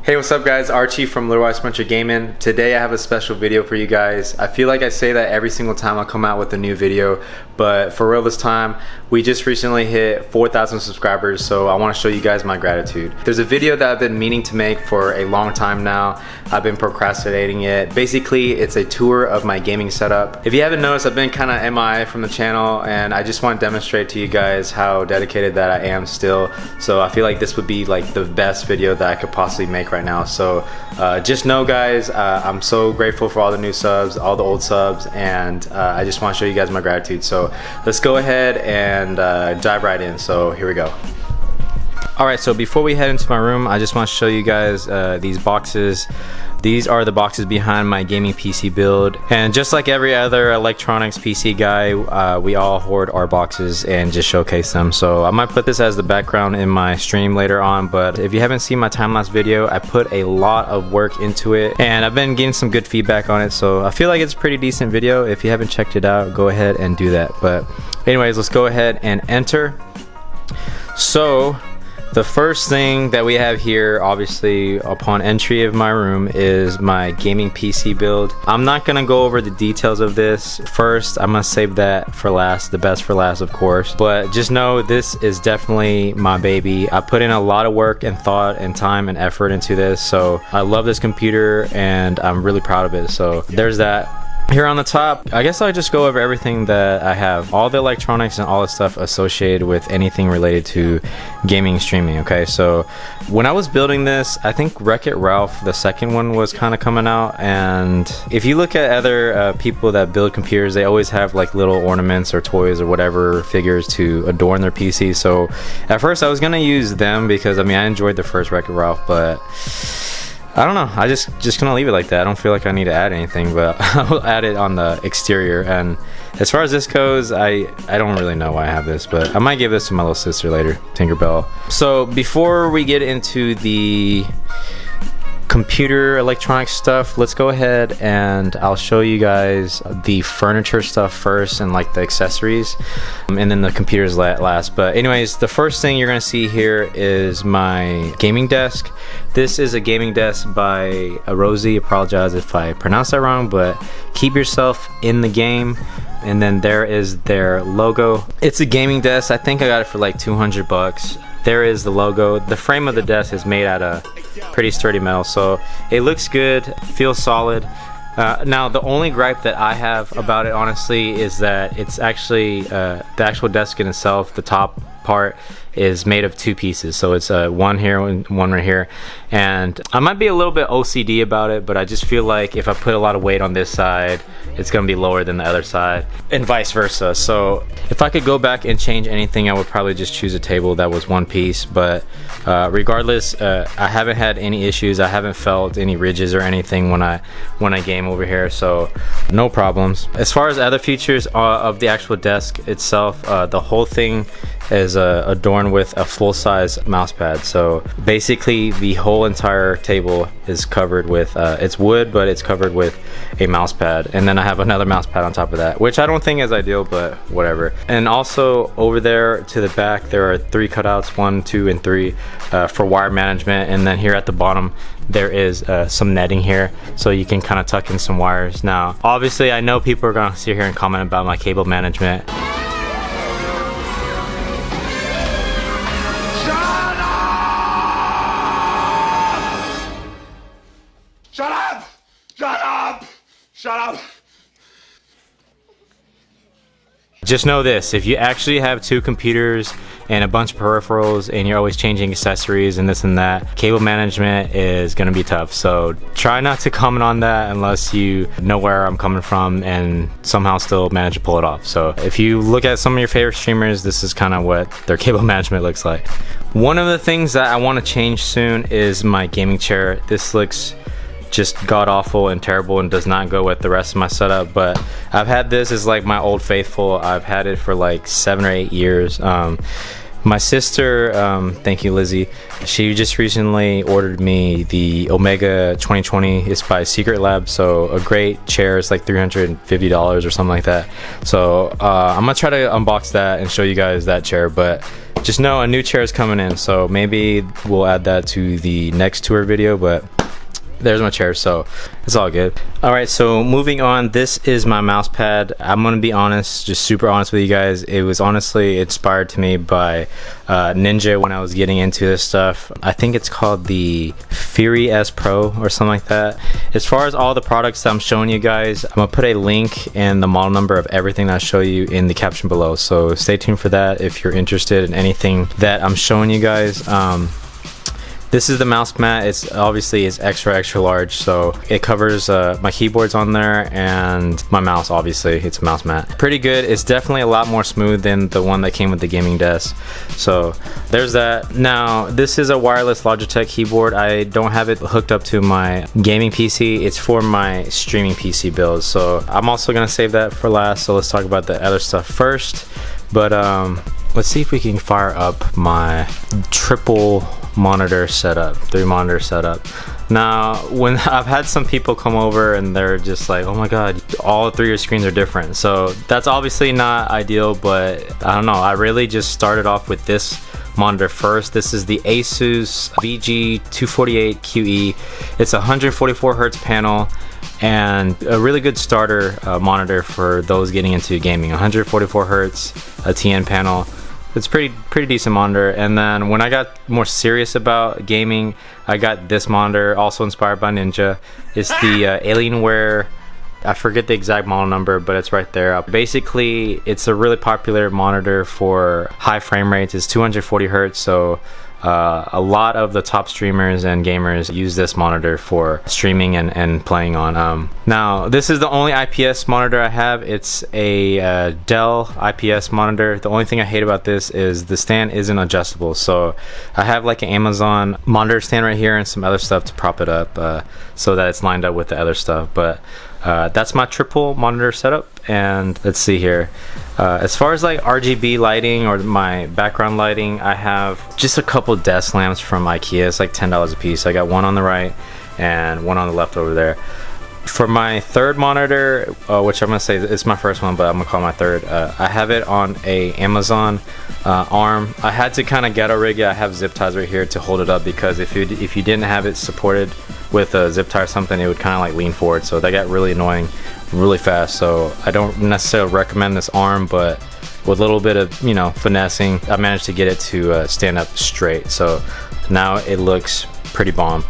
Hey, what's up guys? Archie from Muncher Gaming. Today I have a special video for you guys. I feel like I say that every single time I come out with a new video, but for real this time, we just recently hit 4,000 subscribers, so I want to show you guys my gratitude. There's a video that I've been meaning to make for a long time now. I've been procrastinating it. Basically, it's a tour of my gaming setup. If you haven't noticed, I've been kind of MIA from the channel, and I just want to demonstrate to you guys how dedicated that I am still. So I feel like this would be like the best video that I could possibly make right now. So just know guys, I'm so grateful for all the new subs, all the old subs, and I just want to show you guys my gratitude. So let's go ahead and dive right in. So here we go. Alright, so before we head into my room, I just want to show you guys these boxes. These are the boxes behind my gaming PC build, and just like every other electronics PC guy, we all hoard our boxes and just showcase them. So I might put this as the background in my stream later on, but if you haven't seen my time-lapse video, I put a lot of work into it and I've been getting some good feedback on it, so I feel like it's a pretty decent video. If you haven't checked it out, go ahead and do that. But anyways, let's go ahead and enter. So the first thing that we have here, obviously upon entry of my room, is my gaming PC build. I'm not gonna go over the details of this. First, I'm gonna save that for last, the best for last of course, but just know this is definitely my baby. I put in a lot of work and thought and time and effort into this, so I love this computer and I'm really proud of it. So there's that. Here on the top, I guess I'll just go over everything that I have, all the electronics and all the stuff associated with anything related to gaming streaming. Okay, so when I was building this, I think Wreck-It Ralph, the second one, was kind of coming out, and if you look at other people that build computers, they always have like little ornaments or toys or whatever figures to adorn their PC. So at first I was gonna use them because I mean I enjoyed the first Wreck-It Ralph, but I don't know, I just gonna leave it like that. I don't feel like I need to add anything, but I'll add it on the exterior. And as far as this goes, I don't really know why I have this, but I might give this to my little sister later, Tinkerbell. So before we get into the computer electronic stuff, let's go ahead and I'll show you guys the furniture stuff first and like the accessories, and then the computers last. But anyways, the first thing you're gonna see here is my gaming desk. This is a gaming desk by Arozzi. Apologize if I pronounce that wrong, but keep yourself in the game. And then there is their logo. It's a gaming desk. I think I got it for like 200 bucks. There is the logo. The frame of the desk is made out of pretty sturdy metal, so it looks good, feels solid. Now the only gripe that I have about it honestly is that it's actually the actual desk in itself, the top part, is made of two pieces. So it's one here and one right here, and I might be a little bit OCD about it, but I just feel like if I put a lot of weight on this side, it's gonna be lower than the other side, and vice versa. So if I could go back and change anything, I would probably just choose a table that was one piece. But regardless, I haven't had any issues. I haven't felt any ridges or anything when I game over here, so no problems. As far as other features of the actual desk itself, the whole thing is adorned with a full-size mouse pad. So basically the whole entire table is covered with it's wood, but it's covered with a mouse pad, and then I have another mouse pad on top of that, which I don't think is ideal, but whatever. And also over there to the back there are 3 cutouts, 1, 2, and 3 for wire management. And then here at the bottom there is some netting here, so you can kind of tuck in some wires. Now obviously I know people are gonna sit here and comment about my cable management. Shut up! Shut up! Shut up! Just know this, if you actually have 2 computers and a bunch of peripherals and you're always changing accessories and this and that, cable management is gonna be tough. So try not to comment on that unless you know where I'm coming from and somehow still manage to pull it off. So if you look at some of your favorite streamers, this is kind of what their cable management looks like. One of the things that I want to change soon is my gaming chair. This looks just god-awful and terrible and does not go with the rest of my setup, but I've had this as like my old faithful. I've had it for like 7 or 8 years. My sister, thank you Lizzie, she just recently ordered me the Omega 2020. It's by Secretlab, so a great chair. It's like $350 or something like that. So I'm gonna try to unbox that and show you guys that chair, but just know a new chair is coming in, so maybe we'll add that to the next tour video, but there's my chair, so it's all good. All right, so moving on, this is my mouse pad. I'm gonna be honest, just super honest with you guys. It was honestly inspired to me by Ninja when I was getting into this stuff. I think it's called the Fury S Pro or something like that. As far as all the products that I'm showing you guys, I'm gonna put a link and the model number of everything that I show you in the caption below, so stay tuned for that if you're interested in anything that I'm showing you guys. This is the mouse mat. It's obviously extra large, so it covers my keyboards on there and my mouse. Obviously it's a mouse mat, pretty good. It's definitely a lot more smooth than the one that came with the gaming desk, so there's that. Now this is a wireless Logitech keyboard. I don't have it hooked up to my gaming PC. It's for my streaming PC builds, so I'm also gonna save that for last, so let's talk about the other stuff first. But let's see if we can fire up my triple monitor setup, 3 monitor setup. Now when I've had some people come over and they're just like, oh my god, all 3 of your screens are different, so that's obviously not ideal, but I don't know, I really just started off with this monitor first. This is the Asus VG248QE. It's a 144 Hertz panel and a really good starter monitor for those getting into gaming. 144 Hertz, a TN panel. It's pretty decent monitor. And then when I got more serious about gaming, I got this monitor, also inspired by Ninja. It's the Alienware, I forget the exact model number, but it's right there. Basically, it's a really popular monitor for high frame rates. It's 240 Hertz, so a lot of the top streamers and gamers use this monitor for streaming and playing on. Now this is the only IPS monitor I have. It's a Dell IPS monitor. The only thing I hate about this is the stand isn't adjustable, so I have like an Amazon monitor stand right here and some other stuff to prop it up so that it's lined up with the other stuff. But that's my triple monitor setup. And let's see here, as far as like RGB lighting or my background lighting, I have just a couple desk lamps from IKEA. It's like $10 a piece. I got one on the right and one on the left over there. For my third monitor, which I'm gonna say it's my first one, but I'm gonna call my third, I have it on a Amazon arm. I had to kind of ghetto rig it. I have zip ties right here to hold it up, because if you didn't have it supported with a zip tie or something, it would kind of like lean forward, so that got really annoying really fast. So I don't necessarily recommend this arm, but with a little bit of, you know, finessing, I managed to get it to stand up straight, so now it looks pretty bomb.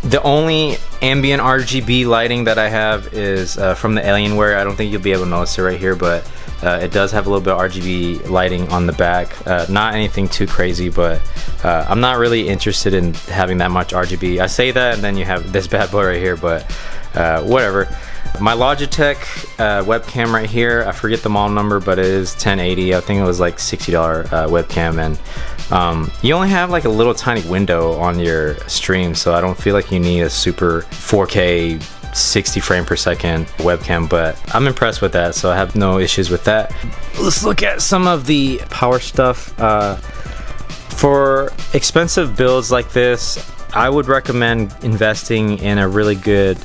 The only ambient RGB lighting that I have is from the Alienware. I don't think you'll be able to notice it right here, but it does have a little bit of RGB lighting on the back. Not anything too crazy, but I'm not really interested in having that much RGB. I say that and then you have this bad boy right here, but whatever. My Logitech webcam right here, I forget the model number, but it is 1080. I think it was like $60 webcam, and you only have like a little tiny window on your stream, so I don't feel like you need a super 4K 60 frame per second webcam, but I'm impressed with that, so I have no issues with that. Let's look at some of the power stuff. For expensive builds like this, I would recommend investing in a really good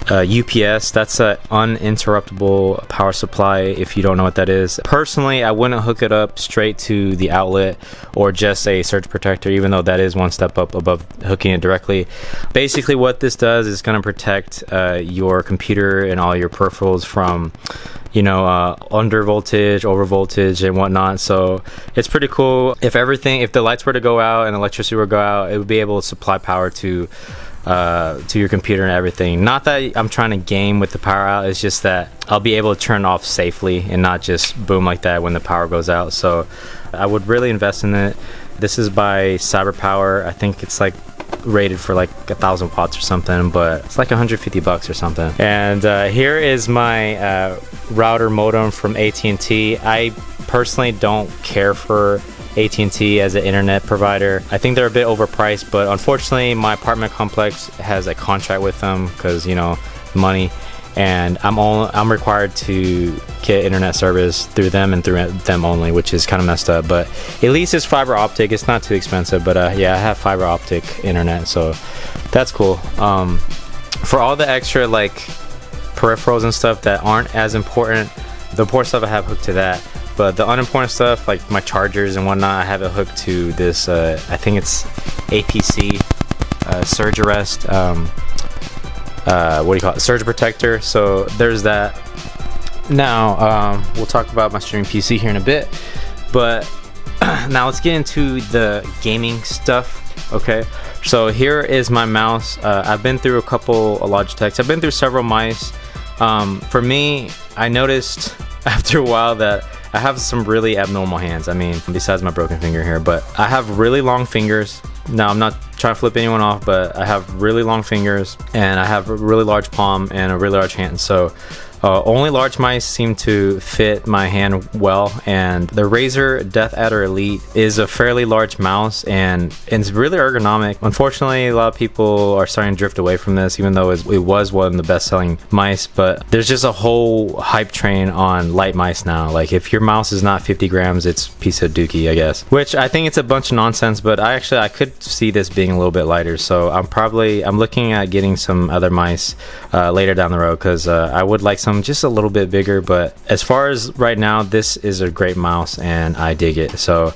UPS. That's an uninterruptible power supply, if you don't know what that is. Personally, I wouldn't hook it up straight to the outlet or just a surge protector, even though that is one step up above hooking it directly. Basically what this does is going to protect your computer and all your peripherals from, you know, under voltage, over voltage and whatnot. So it's pretty cool. If the lights were to go out and electricity were to go out, it would be able to supply power to your computer and everything. Not that I'm trying to game with the power out, it's just that I'll be able to turn it off safely and not just boom like that when the power goes out. So I would really invest in it. This is by CyberPower. I think it's like rated for like 1,000 watts or something, but it's like $150 or something. And here is my router modem from AT&T. I personally don't care for AT&T as an internet provider. I think they're a bit overpriced, but unfortunately my apartment complex has a contract with them because, you know, money, and I'm required to get internet service through them and through them only, which is kind of messed up. But at least it's fiber optic. It's not too expensive, but yeah, I have fiber optic internet, so that's cool. For all the extra like peripherals and stuff that aren't as important, the important stuff I have hooked to that, but the unimportant stuff like my chargers and whatnot, I have it hooked to this I think it's APC surge arrest, what do you call it, surge protector. So there's that. Now we'll talk about my streaming PC here in a bit, but now let's get into the gaming stuff. Okay, so here is my mouse. I've been through a couple of Logitechs. I've been through several mice. For me, I noticed after a while that I have some really abnormal hands. I mean, besides my broken finger here, but I have really long fingers. Now, I'm not trying to flip anyone off, but I have really long fingers and I have a really large palm and a really large hand. So only large mice seem to fit my hand well, and the Razer Deathadder Elite is a fairly large mouse and it's really ergonomic. Unfortunately, a lot of people are starting to drift away from this, even though it was one of the best selling mice. But there's just a whole hype train on light mice now. Like if your mouse is not 50 grams, it's a piece of dookie, I guess, which I think it's a bunch of nonsense, but I could see this being a little bit lighter. So I'm looking at getting some other mice later down the road, because I would like some just a little bit bigger. But as far as right now, this is a great mouse and I dig it. So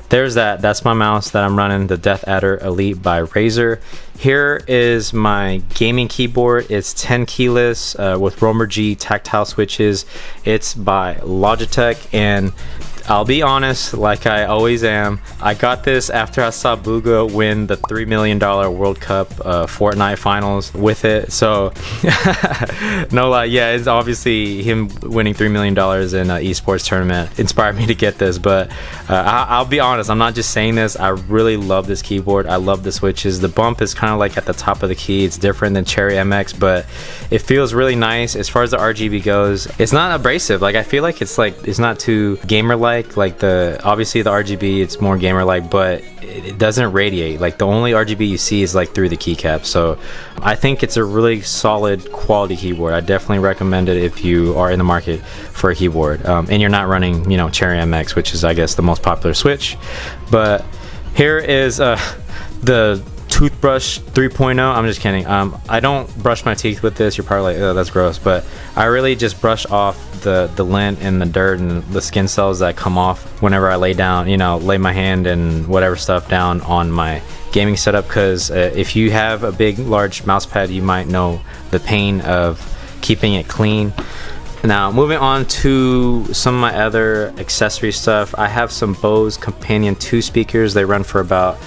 there's that. That's my mouse that I'm running, the Deathadder Elite by Razer. Here is my gaming keyboard. It's 10 keyless with Romer G tactile switches. It's by Logitech, and I'll be honest, like I always am, I got this after I saw Booga win the $3 million World Cup Fortnite finals with it. So no lie, yeah, it's obviously him winning $3 million in an esports tournament inspired me to get this. But I'll be honest, I'm not just saying this, I really love this keyboard. I love the switches. The bump is kind of like at the top of the key. It's different than Cherry MX, but it feels really nice. As far as the RGB goes, it's not abrasive. Like I feel like it's not too gamer-like. Like obviously the RGB, it's more gamer-like, but it doesn't radiate. Like the only RGB you see is like through the keycap. So I think it's a really solid quality keyboard. I definitely recommend it if you are in the market for a keyboard and you're not running, Cherry MX, which is I guess the most popular switch. But here is the toothbrush 3.0. I'm just kidding. I don't brush my teeth with this. You're probably like, oh, that's gross, but I really just brush off the lint and the dirt and the skin cells that come off whenever I lay down, lay my hand and whatever stuff down on my gaming setup. Because if you have a big large mouse pad, you might know the pain of keeping it clean. Now moving on to some of my other accessory stuff, I have some Bose Companion 2 speakers. They run for about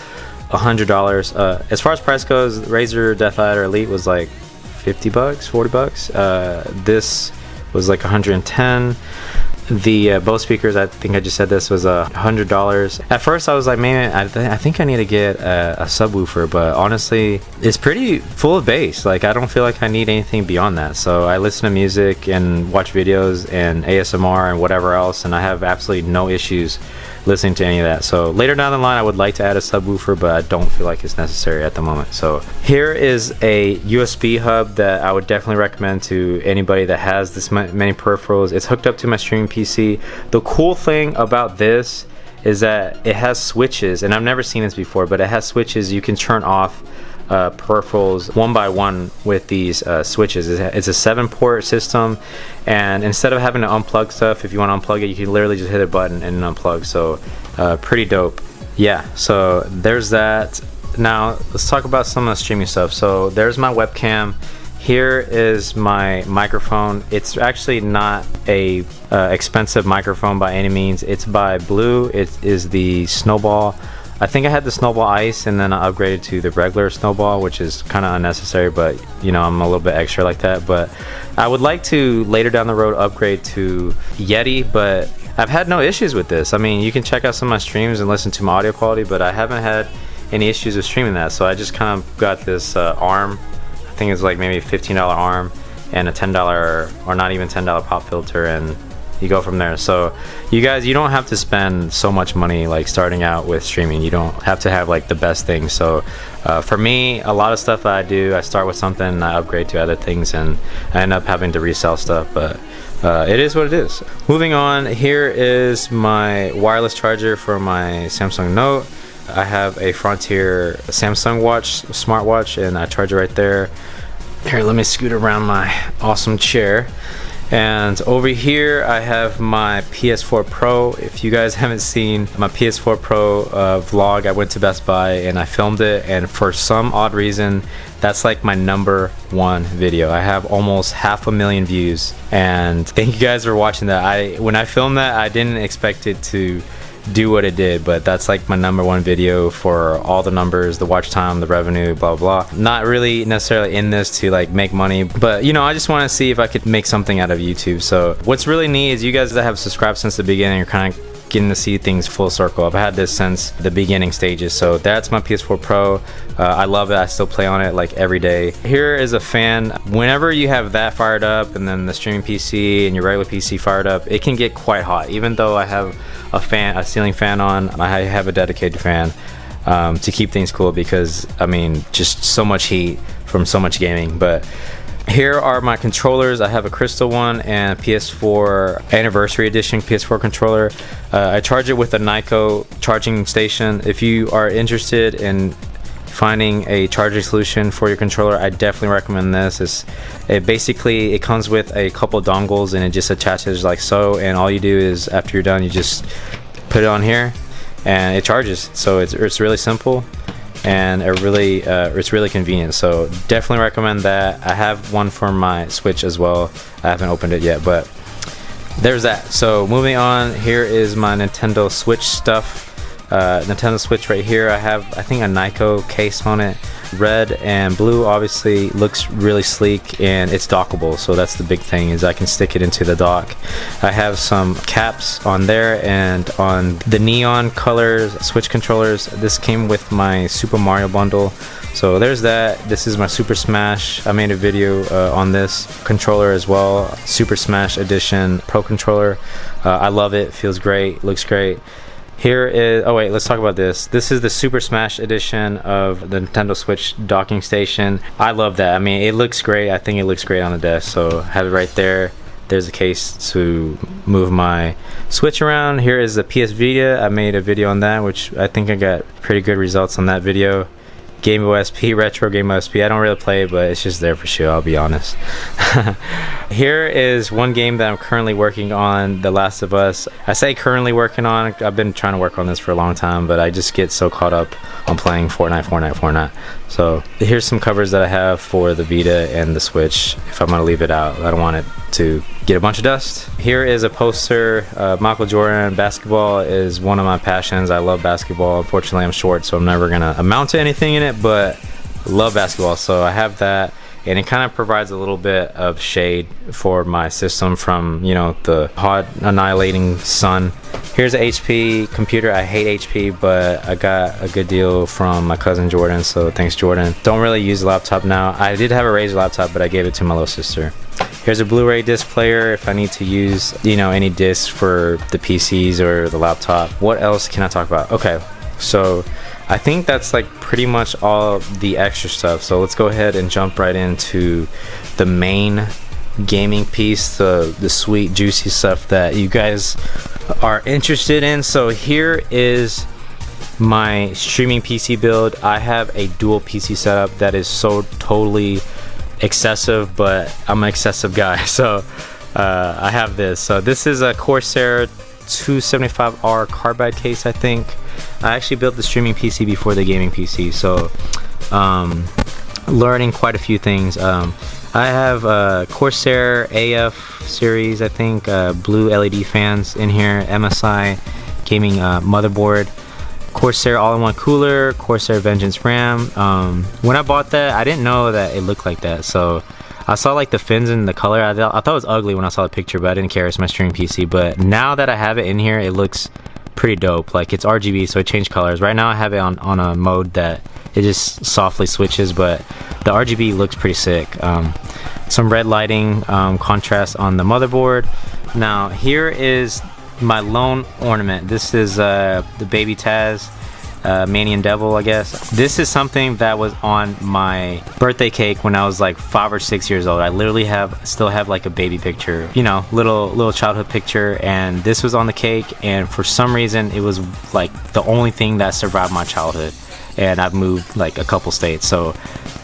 $100. As far as price goes, Razer Deathadder Elite was like $50, $40. This was like 110. The Bose speakers, I think I just said this, was $100. At first I was like, man, I think I need to get a subwoofer, but honestly it's pretty full of bass. Like I don't feel like I need anything beyond that. So I listen to music and watch videos and ASMR and whatever else, and I have absolutely no issues listening to any of that. So later down the line I would like to add a subwoofer, but I don't feel like it's necessary at the moment. So here is a USB hub that I would definitely recommend to anybody that has this many peripherals. It's hooked up to my streaming PC. The cool thing about this is that it has switches, and I've never seen this before, but it has switches. You can turn off peripherals one by one with these switches. It's a 7-port system, and instead of having to unplug stuff, if you want to unplug it, you can literally just hit a button and unplug. So pretty dope. Yeah, so there's that. Now let's talk about some of the streaming stuff. So there's my webcam. Here is my microphone. It's actually not a expensive microphone by any means. It's by Blue. It is the Snowball. I think I had the Snowball Ice, and then I upgraded to the regular Snowball, which is kind of unnecessary, but I'm a little bit extra like that. But I would like to later down the road upgrade to Yeti, but I've had no issues with this. I mean, you can check out some of my streams and listen to my audio quality, but I haven't had any issues with streaming that. So I just kind of got this arm. I think it's like maybe $15 arm and a $10 or not even $10 pop filter, and you go from there. So you guys, you don't have to spend so much money like starting out with streaming. You don't have to have like the best things. So for me, a lot of stuff that I do, I start with something and I upgrade to other things, and I end up having to resell stuff, but it is what it is. Moving on, here is my wireless charger for my Samsung Note. I have a Frontier Samsung watch, smartwatch, and I charge it right there. Here, let me scoot around my awesome chair. And over here I have my PS4 Pro. If you guys haven't seen my PS4 Pro vlog, I went to Best Buy and I filmed it, and for some odd reason that's like my #1 video. I have almost 500,000 views, and thank you guys for watching that. When I filmed that, I didn't expect it to do what it did, but that's like my #1 video for all the numbers, the watch time, the revenue, blah blah. Not really necessarily in this to like make money, but you know, I just want to see if I could make something out of YouTube. So what's really neat is you guys that have subscribed since the beginning are kind of getting to see things full circle. I've had this since the beginning stages. So that's my PS4 Pro. I love it. I still play on it like every day. Here is a fan. Whenever you have that fired up and then the streaming PC and your regular PC fired up, it can get quite hot. Even though I have a ceiling fan on, I have a dedicated fan to keep things cool, because I mean, just so much heat from so much gaming. But here are my controllers. I have a crystal one and PS4 anniversary edition PS4 controller. I charge it with a Nyko charging station. If you are interested in finding a charging solution for your controller, I definitely recommend this. It comes with a couple dongles and it just attaches like so, and all you do is after you're done, you just put it on here and it charges. So it's really simple, and it's really convenient. So definitely recommend that. I have one for my Switch as well. I haven't opened it yet, but there's that. So moving on, here is my Nintendo Switch stuff. Nintendo Switch right here. I have, I think, a Nyko case on it. Red and blue obviously looks really sleek, and it's dockable, so that's the big thing, is I can stick it into the dock. I have some caps on there, and on the neon colors Switch controllers, this came with my Super Mario bundle. So there's that. This is my Super Smash. I made a video on this controller as well. Super Smash Edition Pro controller. I love it. Feels great. Looks great. Here is, oh wait, let's talk about this. This is the Super Smash edition of the Nintendo Switch docking station. I love that. I mean, it looks great. I think it looks great on the desk. So have it right there. There's a case to move my Switch around. Here is the PS Vita. I made a video on that, which I think I got pretty good results on that video. Game Boy SP, retro Game Boy SP. I don't really play it, but it's just there for show, I'll be honest. Here is one game that I'm currently working on, The Last of Us. I say currently working on, I've been trying to work on this for a long time, but I just get so caught up on playing Fortnite. So here's some covers that I have for the Vita and the Switch. If I'm gonna leave it out, I don't want it to get a bunch of dust. Here is a poster. Michael Jordan. Basketball is one of my passions. I love basketball. Unfortunately, I'm short, so I'm never gonna amount to anything in it, but love basketball, so I have that. And it kind of provides a little bit of shade for my system from, you know, the hot annihilating sun. Here's a HP computer. I hate HP, but I got a good deal from my cousin Jordan, so thanks Jordan. Don't really use a laptop now. I did have a Razer laptop, but I gave it to my little sister. Here's a Blu-ray disc player if I need to use, you know, any discs for the PCs or the laptop. What else can I talk about? Okay, so I think that's like pretty much all the extra stuff. So let's go ahead and jump right into the main gaming piece, the sweet juicy stuff that you guys are interested in. So here is my streaming PC build. I have a dual PC setup that is so totally excessive, but I'm an excessive guy. So I have this. So this is a Corsair 275R carbide case, I think. I actually built the streaming PC before the gaming PC, so learning quite a few things. I have Corsair AF series, I think, blue LED fans in here, MSI gaming motherboard, Corsair all-in-one cooler, Corsair Vengeance RAM. When I bought that, I didn't know that it looked like that, so I saw like the fins and the color. I thought it was ugly when I saw the picture, but I didn't care. It's my streaming PC. But now that I have it in here, it looks pretty dope. Like, it's RGB, so it changed colors. Right now I have it on a mode that it just softly switches, but the RGB looks pretty sick. Some red lighting contrast on the motherboard. Now here is my lone ornament. This is the baby Taz. Manian Devil, I guess. This is something that was on my birthday cake when I was like 5 or 6 years old. I literally still have like a baby picture, you know, little childhood picture, and this was on the cake, and for some reason it was like the only thing that survived my childhood, and I've moved like a couple states, so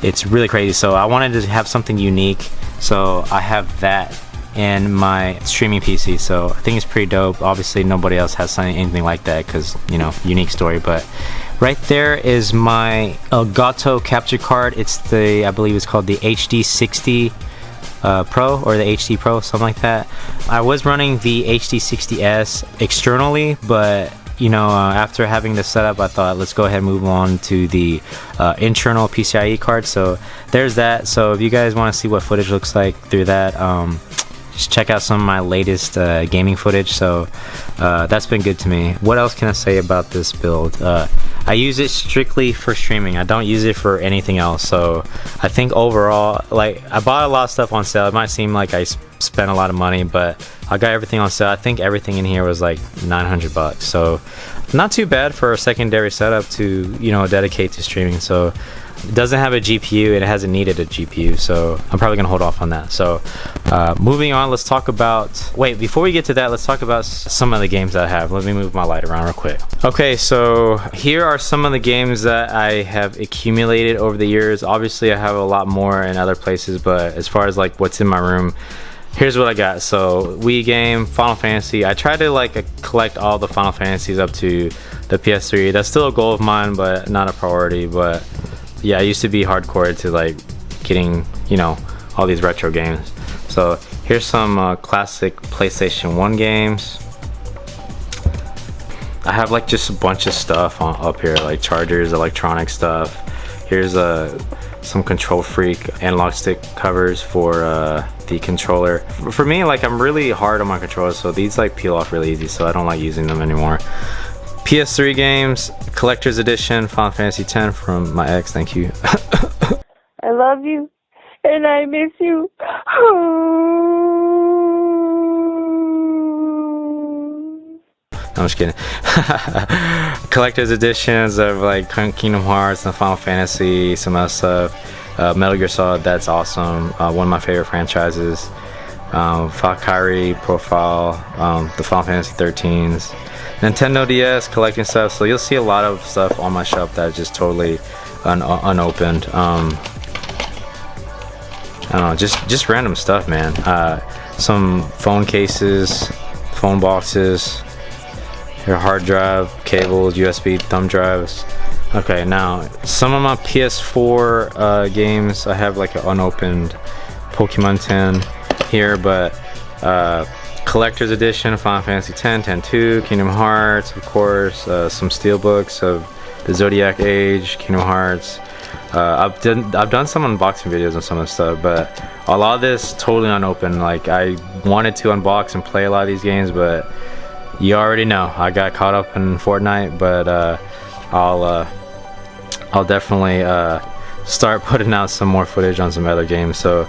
it's really crazy. So I wanted to have something unique, so I have that in my streaming PC, so I think it's pretty dope. Obviously nobody else has anything like that because, you know, unique story. But right there is my Elgato capture card. It's the, I believe it's called the HD60 Pro or the HD Pro, something like that. I was running the HD60S externally, but you know, after having this set up, I thought let's go ahead and move on to the internal PCIe card. So there's that. So if you guys want to see what footage looks like through that, just check out some of my latest gaming footage. So that's been good to me. What else can I say about this build? I use it strictly for streaming. I don't use it for anything else. So I think overall, like, I bought a lot of stuff on sale. It might seem like I spent a lot of money, but I got everything on sale. I think everything in here was like 900 bucks. So not too bad for a secondary setup to, you know, dedicate to streaming. So it doesn't have a GPU, and it hasn't needed a GPU, so I'm probably gonna hold off on that. So moving on, let's talk about, wait, before we get to that, let's talk about some of the games that I have. Let me move my light around real quick. Okay, so here are some of the games that I have accumulated over the years. Obviously I have a lot more in other places, but as far as like what's in my room, here's what I got. So Wii game, Final Fantasy. I tried to like collect all the Final Fantasies up to the PS3. That's still a goal of mine, but not a priority. But yeah, I used to be hardcore to like getting, you know, all these retro games. So here's some classic PlayStation 1 games. I have like just a bunch of stuff up here, like chargers, electronic stuff. Here's some Control Freak analog stick covers for the controller. For me, like, I'm really hard on my controllers, so these like peel off really easy, so I don't like using them anymore. PS3 games, collector's edition, Final Fantasy X from my ex, thank you. I love you, and I miss you. I'm just kidding. Collector's editions of like Kingdom Hearts and Final Fantasy, some other stuff. Metal Gear Solid, that's awesome. One of my favorite franchises. Valkyrie profile, the Final Fantasy 13s. Nintendo DS, collecting stuff. So you'll see a lot of stuff on my shelf that is just totally unopened. I don't know, just random stuff, man. Some phone cases, phone boxes, your hard drive, cables, USB thumb drives. Okay, now some of my PS4 games, I have like an unopened Pokemon 10 here, but collector's edition, Final Fantasy X, 10-2, Kingdom Hearts, of course, some steelbooks of the Zodiac Age, Kingdom Hearts. I've done some unboxing videos on some of the stuff, but a lot of this totally unopened. Like, I wanted to unbox and play a lot of these games, but you already know I got caught up in Fortnite. But I'll definitely start putting out some more footage on some other games. So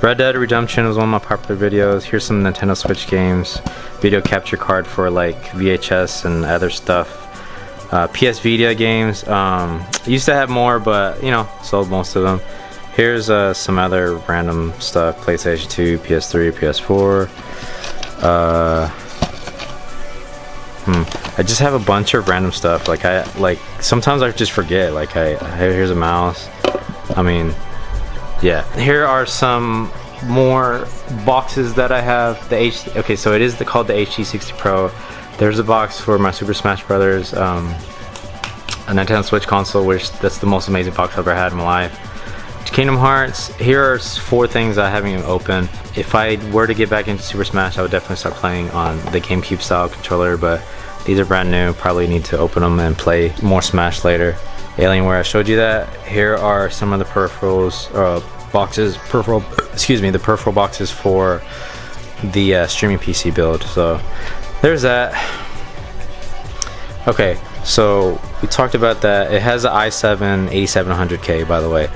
Red Dead Redemption was one of my popular videos. Here's some Nintendo Switch games, video capture card for like VHS and other stuff. PS Vita games, used to have more, but you know, sold most of them. Here's some other random stuff: PlayStation 2, PS3, PS4. I just have a bunch of random stuff. Like, sometimes I just forget. Like, here's a mouse. I mean, yeah. Here are some more boxes that I have. Okay, so it is called the HD60 Pro. There's a box for my Super Smash Brothers, a Nintendo Switch console, which that's the most amazing box I've ever had in my life. Kingdom Hearts. Here are 4 things I haven't even opened. If I were to get back into Super Smash, I would definitely start playing on the GameCube style controller, but these are brand new. Probably need to open them and play more Smash later. Alienware, I showed you that. Here are some of the peripherals, the peripheral boxes for the streaming PC build. So there's that. Okay, so we talked about that. It has an i7 8700K, by the way.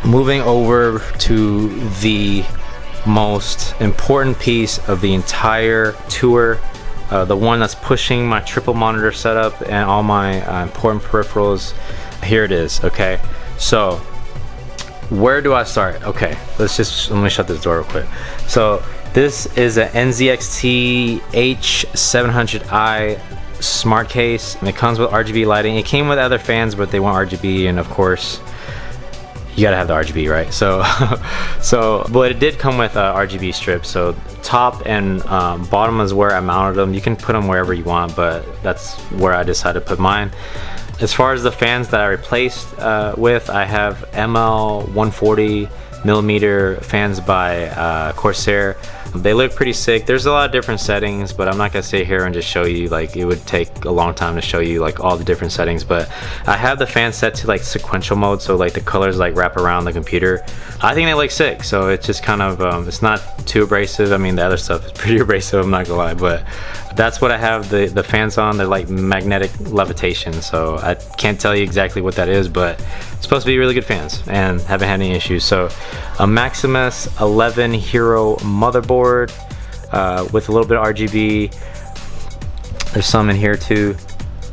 Moving over to the most important piece of the entire tour, the one that's pushing my triple monitor setup and all my important peripherals. Here it is. Okay, so where do I start? Okay, let me shut this door real quick. So this is an NZXT H700i smart case, and it comes with RGB lighting. It came with other fans, but they want RGB, and of course you gotta have the RGB, right? But it did come with RGB strips. So top and bottom is where I mounted them. You can put them wherever you want, but that's where I decided to put mine. As far as the fans that I replaced with, I have ML 140mm fans by Corsair. They look pretty sick. There's a lot of different settings, but I'm not gonna sit here and just show you, like, it would take a long time to show you like all the different settings. But I have the fan set to like sequential mode, so like the colors like wrap around the computer. I think they look sick, so it's just kind of it's not too abrasive. I mean, the other stuff is pretty abrasive, I'm not gonna lie, but that's what I have the fans on. They're like magnetic levitation, so I can't tell you exactly what that is, but it's supposed to be really good fans and haven't had any issues. So a Maximus 11 Hero motherboard with a little bit of RGB. There's some in here too,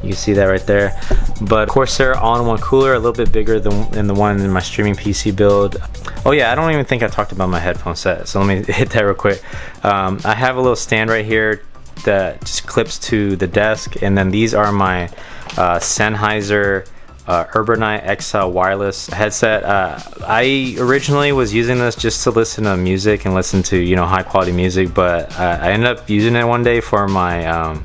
you can see that right there. But Corsair all-in-one cooler, a little bit bigger than the one in my streaming PC build. Oh yeah, I don't even think I talked about my headphone set, so let me hit that real quick. I have a little stand right here that just clips to the desk, and then these are my Sennheiser Urbanite XL wireless headset. I originally was using this just to listen to music and listen to, you know, high quality music, but I ended up using it one day for my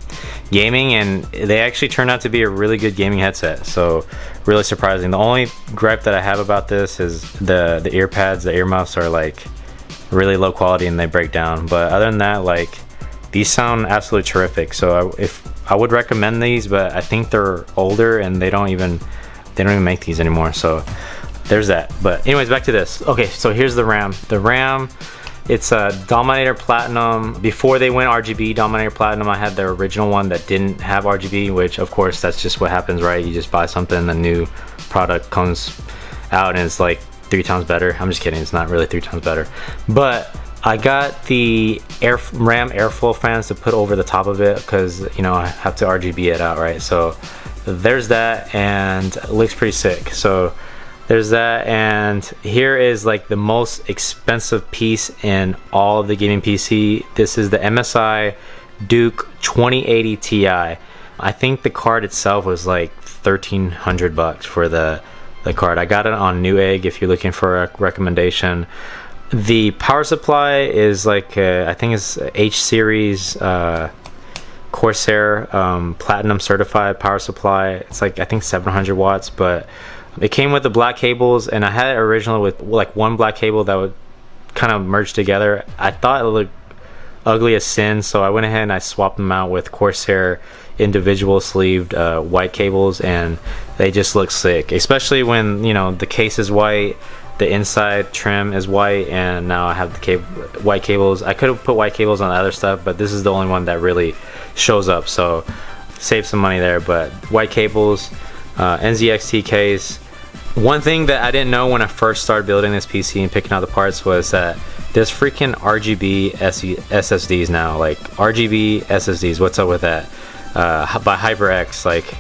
gaming, and they actually turned out to be a really good gaming headset, so really surprising. The only gripe that I have about this is the ear pads, the earmuffs are like really low quality and they break down, but other than that, like, these sound absolutely terrific. So if I would recommend these, but I think they're older and they don't even make these anymore, so there's that. But anyways, back to this. Okay, so here's the RAM. The RAM, it's a Dominator Platinum. Before they went RGB Dominator Platinum, I had the original one that didn't have RGB, which of course that's just what happens, right? You just buy something, the new product comes out and it's like 3 times better. I'm just kidding, it's not really 3 times better. But I got the RAM airflow fans to put over the top of it because, you know, I have to RGB it out, right? So there's that, and it looks pretty sick. So there's that, and here is like the most expensive piece in all of the gaming PC. This is the MSI Duke 2080 Ti. I think the card itself was like $1,300 for the card. I got it on Newegg if you're looking for a recommendation. The power supply is like I think it's H series Corsair platinum certified power supply. It's like I think 700 watts, but it came with the black cables, and I had it originally with like one black cable that would kind of merge together. I thought it looked ugly as sin, so I went ahead and I swapped them out with Corsair individual sleeved white cables, and they just look sick, especially when, you know, the case is white, the inside trim is white, and now I have the white cables. I could have put white cables on other stuff, but this is the only one that really shows up, so save some money there. But white cables, NZXT case. One thing that I didn't know when I first started building this PC and picking out the parts was that there's freaking RGB SSDs now, like RGB SSDs. What's up with that? By HyperX. Like,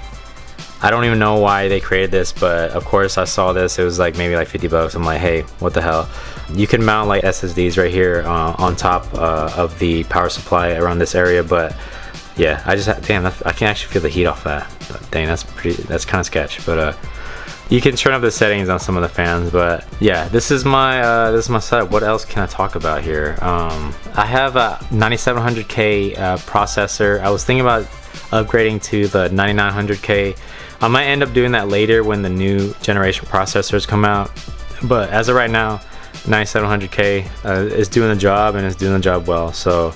I don't even know why they created this, but of course I saw this. It was like maybe like $50. I'm like, hey, what the hell? You can mount like SSDs right here on top of the power supply around this area. But yeah, I can actually feel the heat off that. But dang, that's kind of sketch. But you can turn up the settings on some of the fans. But yeah, this is my setup. What else can I talk about here? I have a 9700K processor. I was thinking about upgrading to the 9900K. I might end up doing that later when the new generation processors come out, but as of right now, 9700K is doing the job, and it's doing the job well. So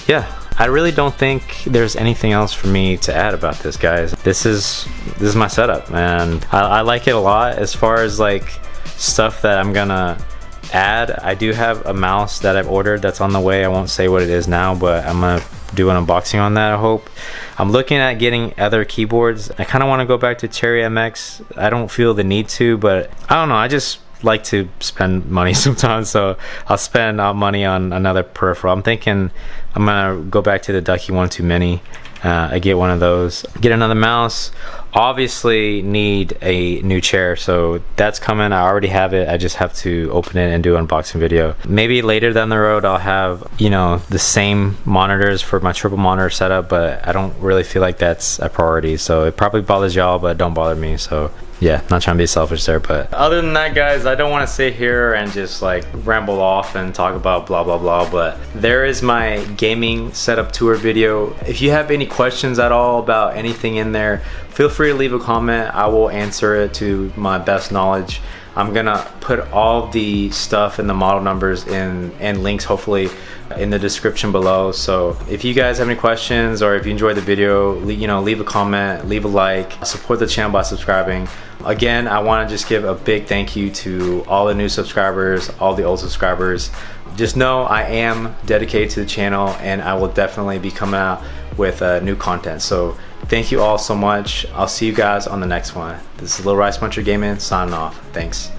yeah, I really don't think there's anything else for me to add about this, guys. This is my setup, and I like it a lot. As far as like stuff that I'm gonna add, I do have a mouse that I've ordered that's on the way. I won't say what it is now, but I'm gonna do an unboxing on that, I hope. I'm looking at getting other keyboards. I kind of want to go back to Cherry MX. I don't feel the need to, but I don't know, I just like to spend money sometimes, so I'll spend money on another peripheral. I'm thinking I'm gonna go back to the Ducky 1-2 Mini. I get one of those, get another mouse. Obviously need a new chair, so that's coming. I already have it, I just have to open it and do an unboxing video. Maybe later down the road I'll have, you know, the same monitors for my triple monitor setup, but I don't really feel like that's a priority, so it probably bothers y'all, but don't bother me. So yeah, not trying to be selfish there. But other than that, guys, I don't want to sit here and just like ramble off and talk about blah blah blah, but there is my gaming setup tour video. If you have any questions at all about anything in there, feel free to leave a comment. I will answer it to my best knowledge. I'm gonna put all the stuff and the model numbers and links hopefully in the description below. So if you guys have any questions, or if you enjoyed the video, you know, leave a comment, leave a like, support the channel by subscribing. Again, I want to just give a big thank you to all the new subscribers, all the old subscribers. Just know I am dedicated to the channel, and I will definitely be coming out with new content. So thank you all so much. I'll see you guys on the next one. This is Little Rice Muncher Gaming signing off. Thanks.